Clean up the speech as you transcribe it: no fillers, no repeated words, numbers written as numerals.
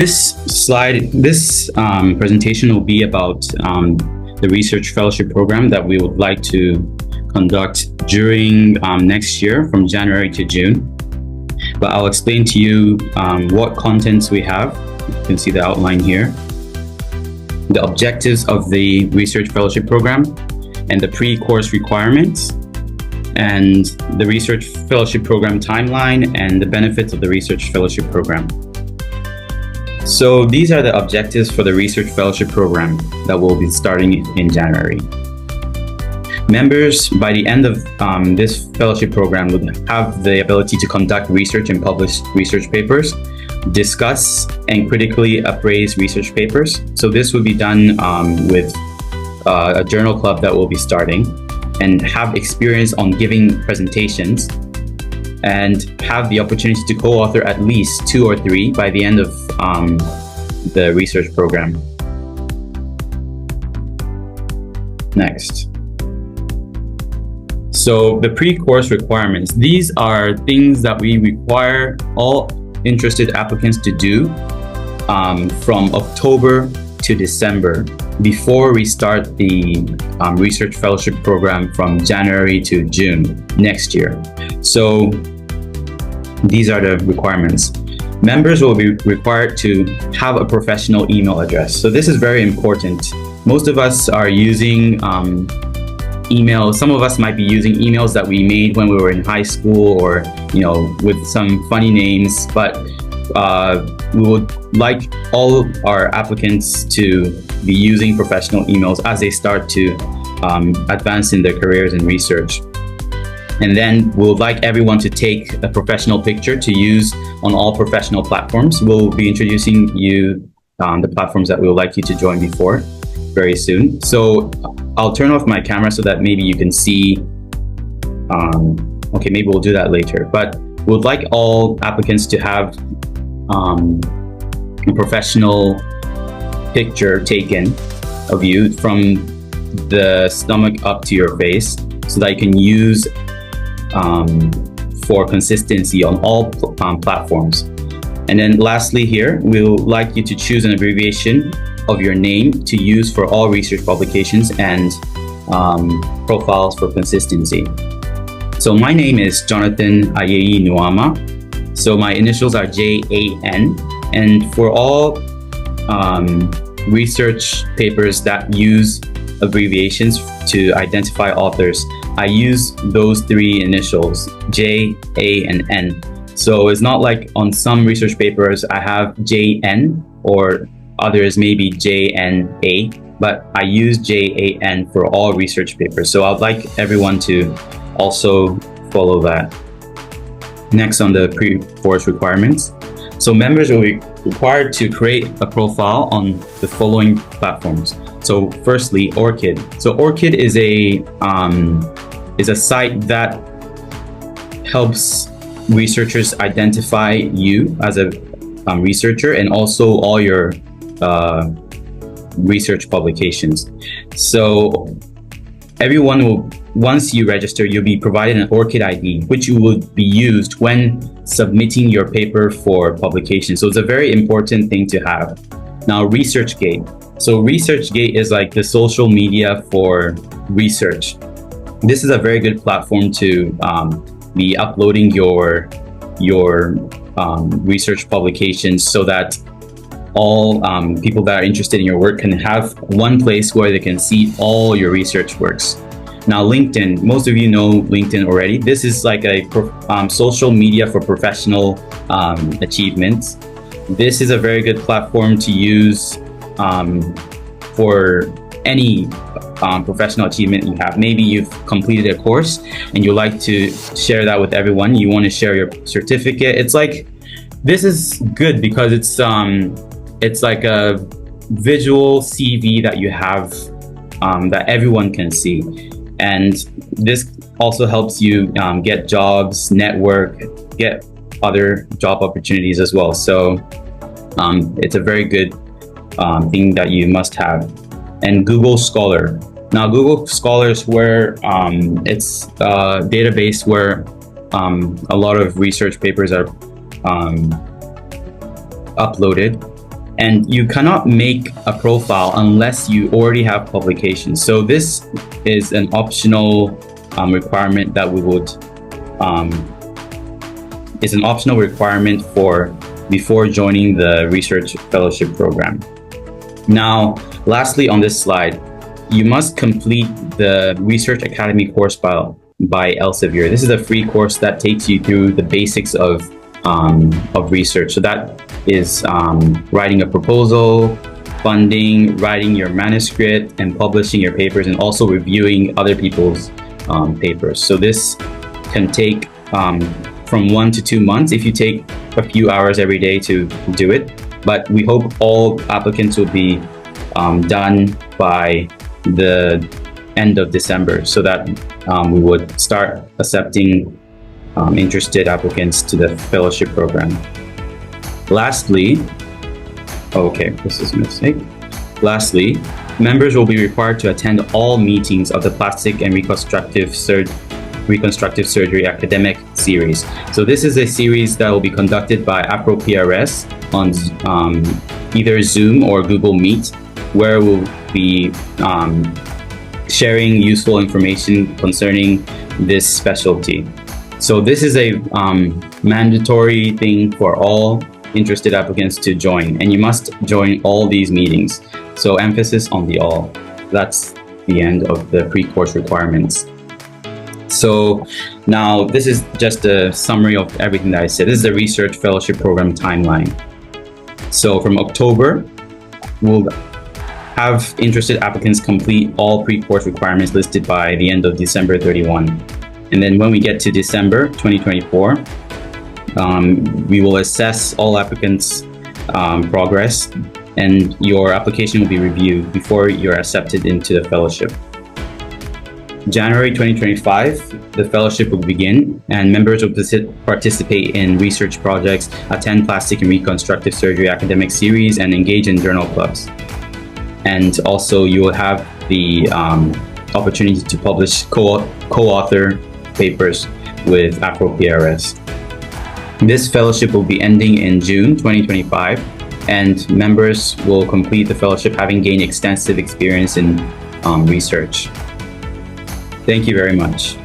This presentation will be about the research fellowship program that we would like to conduct during next year from January to June. But I'll explain to you what contents we have. You can see the outline here. The objectives of the research fellowship program and the pre-course requirements, and the research fellowship program timeline and the benefits of the research fellowship program. So these are the objectives for the research fellowship program that will be starting in January. Members, by the end of this fellowship program, would have the ability to conduct research and publish research papers, discuss and critically appraise research papers. So this would be done with a journal club that will be starting, and have experience on giving presentations, and have the opportunity to co-author at least 2 or 3 by the end of the research program. Next. So the pre-course requirements, these are things that we require all interested applicants to do from October to December before we start the research fellowship program from January to June next year. So these are the requirements. Members will be required to have a professional email address. So this is very important. Most of us are using emails. Some of us might be using emails that we made when we were in high school, or with some funny names, but we would like all our applicants to be using professional emails as they start to advance in their careers in research. And then we would like everyone to take a professional picture to use on all professional platforms. We'll be introducing you the platforms that we would like you to join before very soon. So I'll turn off my camera so that maybe you can see. Okay, maybe we'll do that later. But we would like all applicants to have a professional picture taken of you from the stomach up to your face, so that you can use for consistency on all platforms. And then lastly here, we'll like you to choose an abbreviation of your name to use for all research publications and profiles for consistency. So my name is Jonathan Ayeyi Nuama. So my initials are JAN, and for all research papers that use abbreviations to identify authors, I use those 3 initials, J, A, and N. So it's not like on some research papers I have JN, or others maybe JNA, but I use JAN for all research papers. So I'd like everyone to also follow that. Next, on the pre-course requirements. So members will be required to create a profile on the following platforms. So firstly, ORCID. So ORCID is a site that helps researchers identify you as a researcher, and also all your research publications. So everyone will, once you register, you'll be provided an ORCID ID, which will be used when submitting your paper for publication. So it's a very important thing to have. Now, ResearchGate. So ResearchGate is like the social media for research. This is a very good platform to be uploading your research publications, so that all people that are interested in your work can have one place where they can see all your research works. Now, LinkedIn, most of you know LinkedIn already. This is like a social media for professional achievements. This is a very good platform to use for any professional achievement you have. Maybe you've completed a course and you like to share that with everyone. You want to share your certificate. It's like, this is good because it's like a visual CV that you have that everyone can see. And this also helps you get jobs, network, get other job opportunities as well. So it's a very good thing that you must have. And Google Scholar. Now, Google Scholar is where it's a database where a lot of research papers are uploaded. And you cannot make a profile unless you already have publications. So this is an optional requirement that we would is an optional requirement for before joining the research fellowship program. Now, lastly on this slide, you must complete the Research Academy course by Elsevier. This is a free course that takes you through the basics of research. So that is writing a proposal, funding, writing your manuscript, and publishing your papers, and also reviewing other people's papers. So this can take from 1 to 2 months if you take a few hours every day to do it. But we hope all applicants will be done by the end of December, so that we would start accepting interested applicants to the fellowship program. Lastly, Lastly, members will be required to attend all meetings of the Plastic and Reconstructive Surgery Academic Series. So this is a series that will be conducted by Afroprs on either Zoom or Google Meet, where we'll be sharing useful information concerning this specialty. So this is a mandatory thing for all interested applicants to join, and you must join all these meetings. So emphasis on the all. That's the end of the pre-course requirements. So now this is just a summary of everything that I said. This is the research fellowship program timeline. So from October, we'll have interested applicants complete all pre-course requirements listed by the end of December 31. And then when we get to December 2024, we will assess all applicants' progress, and your application will be reviewed before you're accepted into the fellowship. January 2025, the fellowship will begin, and members will participate in research projects, attend plastic and reconstructive surgery academic series, and engage in journal clubs. And also you will have the opportunity to publish co-author papers with Afroprs. This fellowship will be ending in June 2025, and members will complete the fellowship having gained extensive experience in research. Thank you very much.